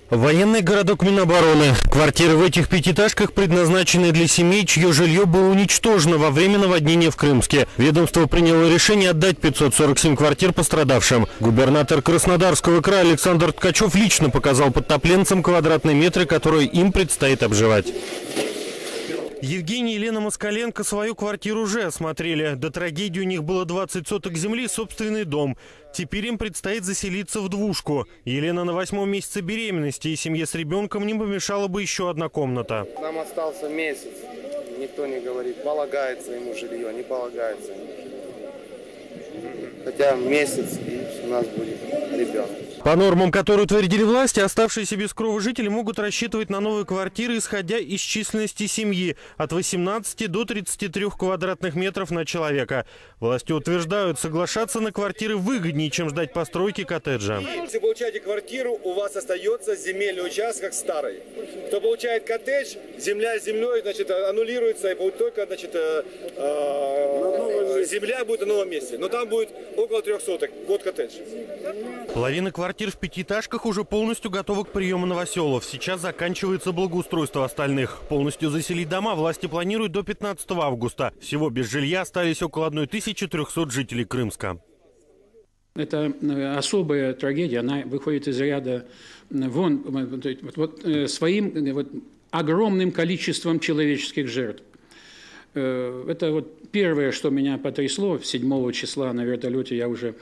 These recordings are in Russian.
Военный городок Минобороны. Квартиры в этих пятиэтажках предназначены для семей, чье жилье было уничтожено во время наводнения в Крымске. Ведомство приняло решение отдать 547 квартир пострадавшим. Губернатор Краснодарского края Александр Ткачев лично показал подтопленцам квадратные метры, которые им предстоит обживать. Евгений и Елена Москаленко свою квартиру уже осмотрели. До трагедии у них было 20 соток земли, собственный дом. Теперь им предстоит заселиться в двушку. Елена на 8-м месяце беременности, и семье с ребенком не помешала бы еще одна комната. Нам остался месяц. Никто не говорит, полагается ему жилье, не полагается ему жилье. Хотя месяц, и у нас будет ребенок. По нормам, которые утвердили власти, оставшиеся без крова жители могут рассчитывать на новые квартиры, исходя из численности семьи от 18 до 33 квадратных метров на человека. Власти утверждают, соглашаться на квартиры выгоднее, чем ждать постройки коттеджа. Если получаете квартиру, у вас остается земельный участок старый. Кто получает коттедж, земля с землей, значит, аннулируется, и будет только, значит, земля будет на новом месте. Но там будет около 3 соток, вот коттедж. Половина квартир в пятиэтажках уже полностью готова к приему новоселов. Сейчас заканчивается благоустройство остальных. Полностью заселить дома власти планируют до 15 августа. Всего без жилья остались около 1300 жителей Крымска. Это особая трагедия, она выходит из ряда вон своим огромным количеством человеческих жертв. Это первое, что меня потрясло. 7 числа на вертолете я уже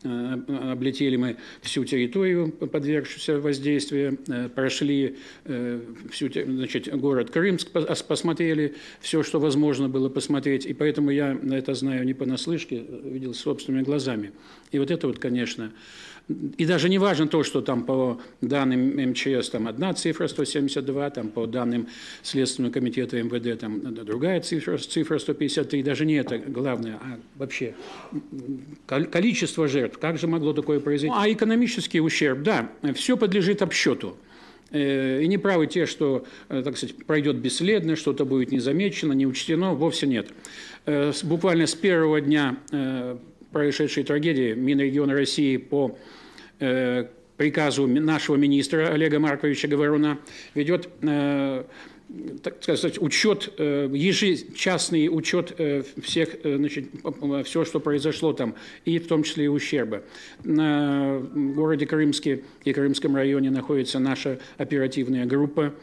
облетели мы всю территорию, подвергшуюся воздействию, прошли город Крымск, посмотрели все, что возможно было посмотреть. И поэтому я это знаю не понаслышке, видел собственными глазами. И это конечно... И даже не важно то, что там по данным МЧС там одна цифра 172, там по данным Следственного комитета МВД там другая цифра 153. Даже не это главное, а вообще количество жертв. Как же могло такое произойти? А экономический ущерб, да, все подлежит обсчету. И не правы те, что, так сказать, пройдет бесследно, что-то будет незамечено, не учтено, вовсе нет. Буквально с первого дня происшедшей трагедии Минрегиона России по приказу нашего министра Олега Марковича Говоруна ведет, так сказать, учет, ежечасный учет всех, все, что произошло там, и в том числе и ущерба. На городе Крымске и Крымском районе находится наша оперативная группа.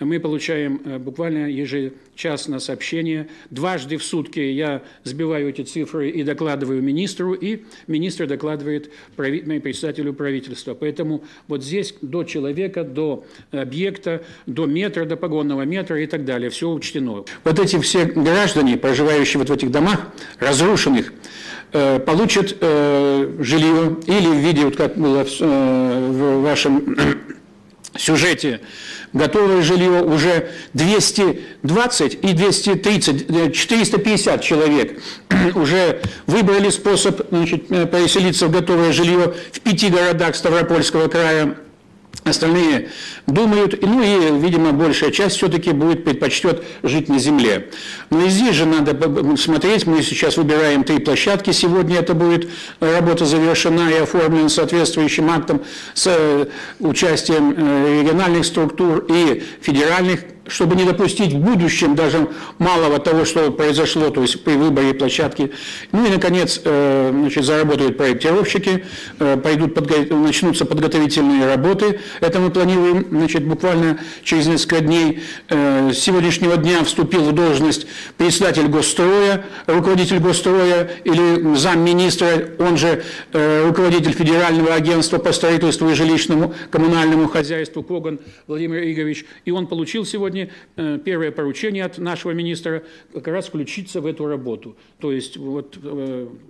Мы получаем буквально ежечасно сообщения. Дважды в сутки я сбиваю эти цифры и докладываю министру, и министр докладывает председателю правительства. Поэтому здесь до человека, до объекта, до метра, до погонного метра и так далее все учтено. Эти все граждане, проживающие в этих домах, разрушенных, получат жилье или в виде, как было в вашем сюжете, готовое жилье уже 220 и 230, 450 человек уже выбрали способ переселиться в готовое жилье в 5 городах Ставропольского края. Остальные думают, и, видимо, большая часть все-таки предпочтет жить на земле. Но и здесь же надо смотреть, мы сейчас выбираем 3 площадки, сегодня это будет работа завершена и оформлена соответствующим актом с участием региональных структур и федеральных, чтобы не допустить в будущем даже малого того, что произошло, то есть при выборе площадки. И, наконец, заработают проектировщики, начнутся подготовительные работы. Это мы планируем, буквально через несколько дней. С сегодняшнего дня вступил в должность председатель Госстроя, руководитель Госстроя или замминистра, он же руководитель Федерального агентства по строительству и жилищному коммунальному хозяйству Коган Владимир Игоревич. И он получил сегодня первое поручение от нашего министра как раз включиться в эту работу. То есть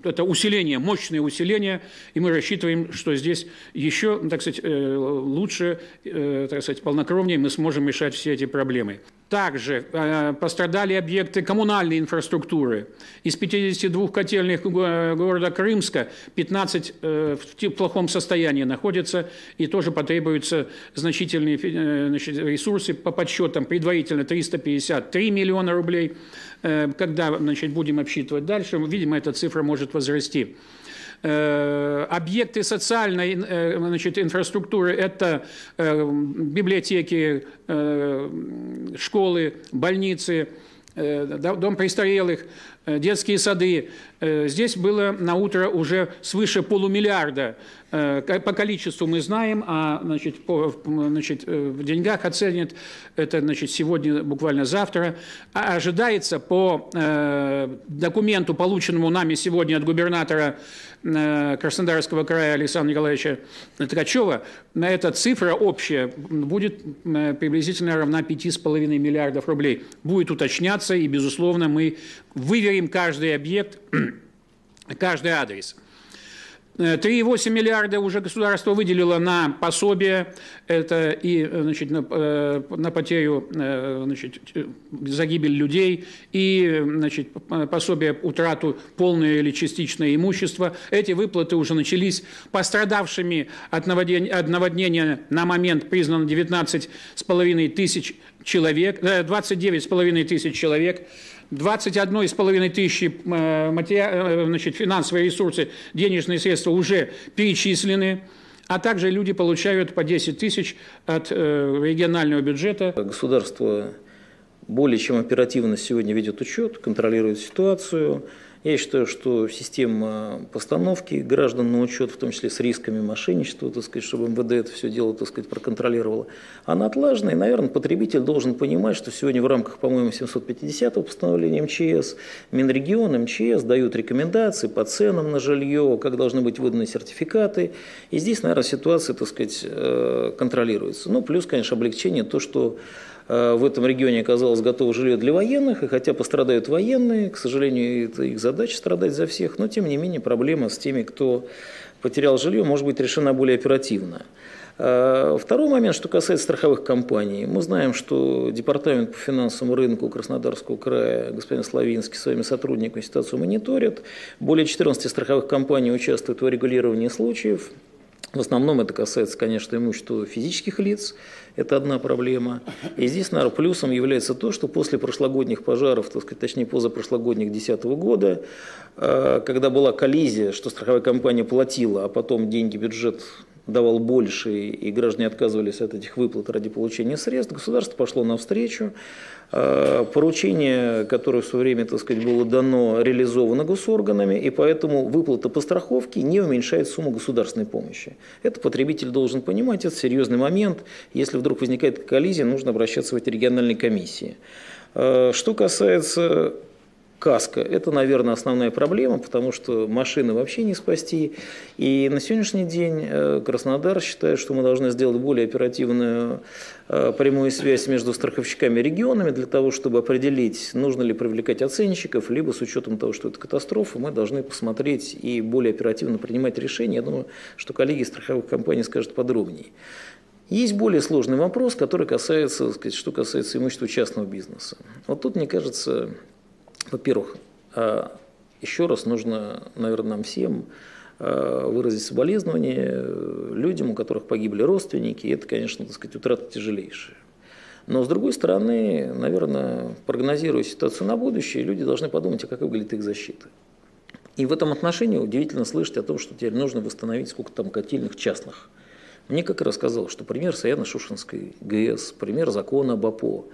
это усиление, мощное усиление, и мы рассчитываем, что здесь еще, так сказать, лучше, так сказать, полнокровнее мы сможем решать все эти проблемы. Также пострадали объекты коммунальной инфраструктуры. Из 52 котельных города Крымска 15 в плохом состоянии находятся, и тоже потребуются значительные ресурсы по подсчетам. Предварительно 353 миллиона рублей. Когда будем обсчитывать дальше, видимо, эта цифра может возрасти. Объекты социальной, значит, инфраструктуры – это библиотеки, школы, больницы, дом престарелых, детские сады. Здесь было на утро уже свыше полумиллиарда. По количеству мы знаем, а значит, в деньгах оценят это, значит, сегодня, буквально завтра. А ожидается по документу, полученному нами сегодня от губернатора Краснодарского края Александра Николаевича Ткачева, эта цифра общая будет приблизительно равна 5,5 миллиардов рублей. Будет уточняться, и, безусловно, мы выверим каждый объект, каждый адрес. 3,8 миллиарда уже государство выделило на пособие, это и, значит, на потерю, значит, за гибель людей, и, значит, пособие утрату полное или частичное имущество. Эти выплаты уже начались. Пострадавшими от наводнения на момент признано 19,5 тысяч человек, 29,5 тысяч человек. 21,5 тысячи значит, финансовые ресурсы, денежные средства уже перечислены, а также люди получают по 10 тысяч от регионального бюджета. Государство более чем оперативно сегодня ведет учет, контролирует ситуацию. Я считаю, что система постановки граждан на учет, в том числе с рисками мошенничества, так сказать, чтобы МВД это все дело, так сказать, проконтролировало, она отлажена. И, наверное, потребитель должен понимать, что сегодня в рамках, по-моему, 750-го постановления МЧС, Минрегион, МЧС дают рекомендации по ценам на жилье, как должны быть выданы сертификаты. И здесь, наверное, ситуация, так сказать, контролируется. Ну, плюс, конечно, облегчение то, что в этом регионе оказалось готово жилье для военных, и хотя пострадают военные, к сожалению, это их задача страдать за всех, но тем не менее проблема с теми, кто потерял жилье, может быть решена более оперативно. Второй момент, что касается страховых компаний. Мы знаем, что Департамент по финансовому рынку Краснодарского края, господин Славинский, своими сотрудниками ситуацию мониторит. Более 14 страховых компаний участвуют в урегулировании случаев. В основном это касается, конечно, имущества физических лиц, это одна проблема. И здесь, наверное, плюсом является то, что после прошлогодних пожаров, так сказать, точнее позапрошлогодних 2010 года, когда была коллизия, что страховая компания платила, а потом деньги бюджет давал больше, и граждане отказывались от этих выплат ради получения средств, государство пошло навстречу. Поручение, которое в свое время, так сказать, было дано, реализовано госорганами, и поэтому выплата по страховке не уменьшает сумму государственной помощи. Это потребитель должен понимать, это серьезный момент. Если вдруг возникает коллизия, нужно обращаться в эти региональные комиссии. Что касается каско, это, наверное, основная проблема, потому что машины вообще не спасти. И на сегодняшний день Краснодар считает, что мы должны сделать более оперативную прямую связь между страховщиками и регионами для того, чтобы определить, нужно ли привлекать оценщиков, либо с учетом того, что это катастрофа, мы должны посмотреть и более оперативно принимать решения. Я думаю, что коллеги из страховых компаний скажут подробнее. Есть более сложный вопрос, который касается, так сказать, что касается имущества частного бизнеса. Вот тут, мне кажется, во-первых, еще раз нужно, наверное, нам всем выразить соболезнования людям, у которых погибли родственники. И это, конечно, так сказать, утрата тяжелейшая. Но, с другой стороны, наверное, прогнозируя ситуацию на будущее, люди должны подумать, а как выглядит их защита. И в этом отношении удивительно слышать о том, что теперь нужно восстановить сколько там котельных частных. Мне как раз казалось, что пример Саяно-Шушенской ГЭС, пример закона об АПО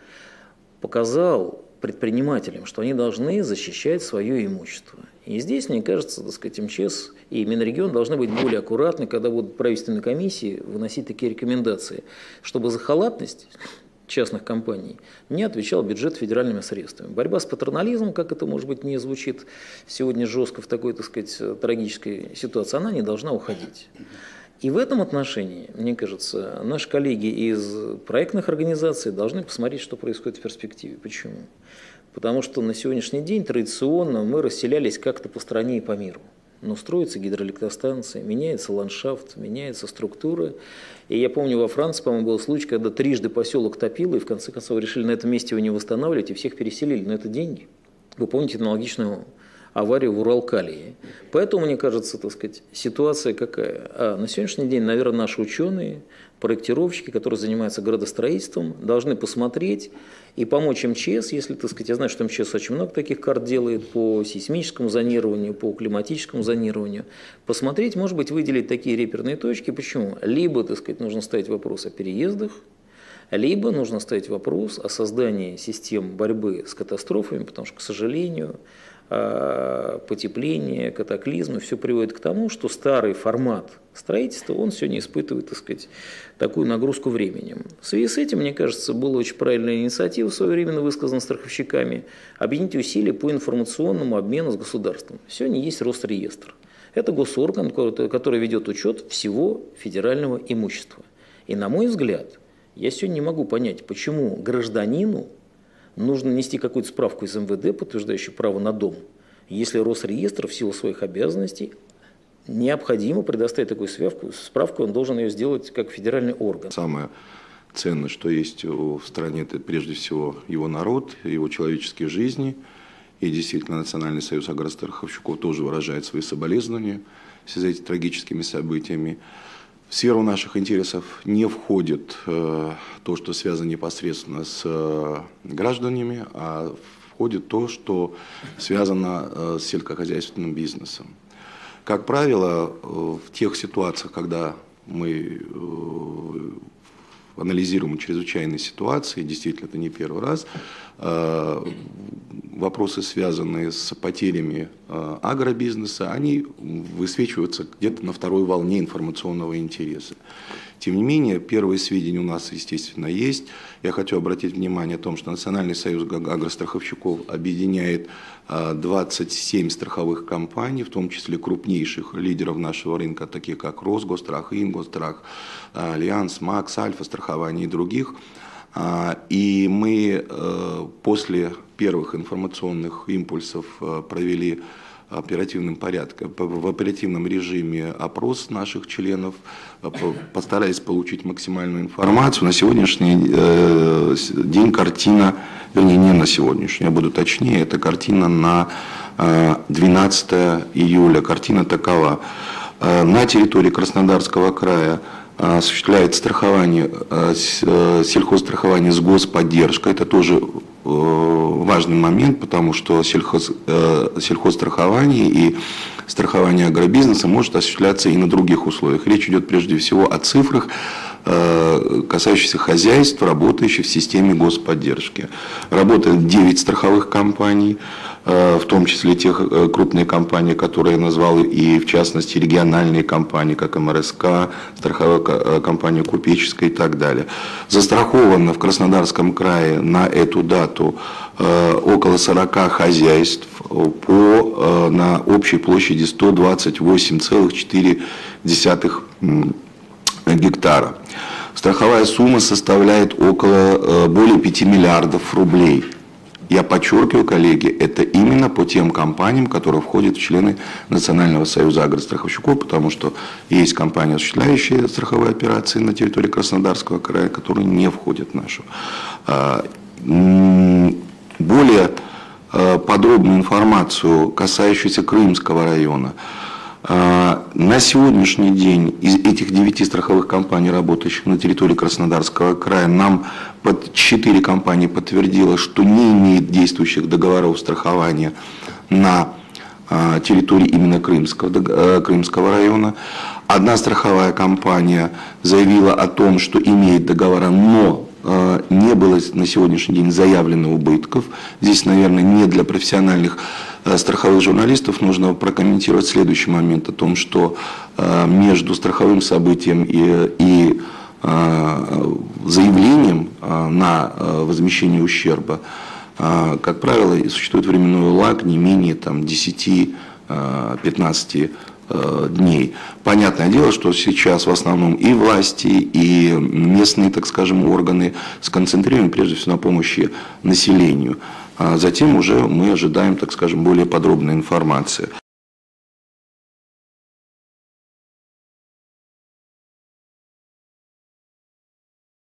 показал предпринимателям, что они должны защищать свое имущество. И здесь, мне кажется, так сказать, МЧС и Минрегион должны быть более аккуратны, когда будут правительственные комиссии выносить такие рекомендации, чтобы за халатность частных компаний не отвечал бюджет федеральными средствами. Борьба с патернализмом, как это, может быть, не звучит сегодня жестко в такой, так сказать, трагической ситуации, она не должна уходить. И в этом отношении, мне кажется, наши коллеги из проектных организаций должны посмотреть, что происходит в перспективе. Почему? Потому что на сегодняшний день традиционно мы расселялись как-то по стране и по миру. Но строятся гидроэлектростанции, меняется ландшафт, меняется структура. И я помню, во Франции, по-моему, был случай, когда трижды поселок топило, и в конце концов решили на этом месте его не восстанавливать, и всех переселили. Но это деньги. Вы помните аналогичную аварию в Уралкалии. Поэтому, мне кажется, так сказать, ситуация какая? На сегодняшний день, наверное, наши ученые, проектировщики, которые занимаются градостроительством, должны посмотреть и помочь МЧС, если, так сказать, я знаю, что МЧС очень много таких карт делает по сейсмическому зонированию, по климатическому зонированию, посмотреть, может быть, выделить такие реперные точки. Почему? Либо, так сказать, нужно ставить вопрос о переездах, либо нужно ставить вопрос о создании систем борьбы с катастрофами, потому что, к сожалению, потепление, катаклизмы, все приводит к тому, что старый формат строительства, он сегодня испытывает, так сказать, такую нагрузку временем. В связи с этим, мне кажется, была очень правильная инициатива, своевременно высказана страховщиками, объединить усилия по информационному обмену с государством. Сегодня есть Росреестр. Это госорган, который ведет учет всего федерального имущества. И, на мой взгляд, я сегодня не могу понять, почему гражданину нужно нести какую-то справку из МВД, подтверждающую право на дом, если Росреестр в силу своих обязанностей необходимо предоставить такую справку, он должен ее сделать как федеральный орган. Самое ценное, что есть в стране, это прежде всего его народ, его человеческие жизни. И действительно, Национальный союз агростраховщиков тоже выражает свои соболезнования в связи с этими трагическими событиями. В сферу наших интересов не входит то, что связано непосредственно с гражданами, а входит то, что связано с сельскохозяйственным бизнесом. Как правило, в тех ситуациях, когда мы анализируем чрезвычайные ситуации, действительно, это не первый раз, вопросы, связанные с потерями агробизнеса, они высвечиваются где-то на второй волне информационного интереса. Тем не менее, первые сведения у нас, естественно, есть. Я хочу обратить внимание о том, что Национальный союз агростраховщиков объединяет 27 страховых компаний, в том числе крупнейших лидеров нашего рынка, таких как Росгосстрах, Ингосстрах, Альянс, Макс, Альфа страхование и других. И мы после первых информационных импульсов провели в оперативном режиме опрос наших членов, постарались получить максимальную информацию. На сегодняшний день картина, вернее, не на сегодняшний, я буду точнее, это картина на 12 июля. Картина такова. На территории Краснодарского края осуществляет страхование, сельхозстрахование с господдержкой. Это тоже важный момент, потому что сельхозстрахование и страхование агробизнеса может осуществляться и на других условиях. Речь идет прежде всего о цифрах, касающихся хозяйств, работающих в системе господдержки. Работает 9 страховых компаний, в том числе тех крупные компании, которые я назвал, и в частности региональные компании, как МРСК, страховая компания Купеческая и так далее. Застраховано в Краснодарском крае на эту дату около 40 хозяйств на общей площади 128,4 гектара. Страховая сумма составляет более 5 миллиардов рублей. Я подчеркиваю, коллеги, это именно по тем компаниям, которые входят в члены Национального союза агростраховщиков, потому что есть компании, осуществляющие страховые операции на территории Краснодарского края, которые не входят в нашу. Более подробную информацию, касающуюся Крымского района. На сегодняшний день из этих 9 страховых компаний, работающих на территории Краснодарского края, нам 4 компании подтвердило, что не имеет действующих договоров страхования на территории именно Крымского района. Одна страховая компания заявила о том, что имеет договора, но не было на сегодняшний день заявлено убытков. Здесь, наверное, не для профессиональных страховых журналистов нужно прокомментировать следующий момент о том, что между страховым событием и заявлением на возмещение ущерба, как правило, существует временной лаг не менее 10-15 дней. Понятное дело, что сейчас в основном и власти, и местные, так скажем, органы сконцентрированы прежде всего на помощи населению. А затем уже мы ожидаем, так скажем, более подробной информации.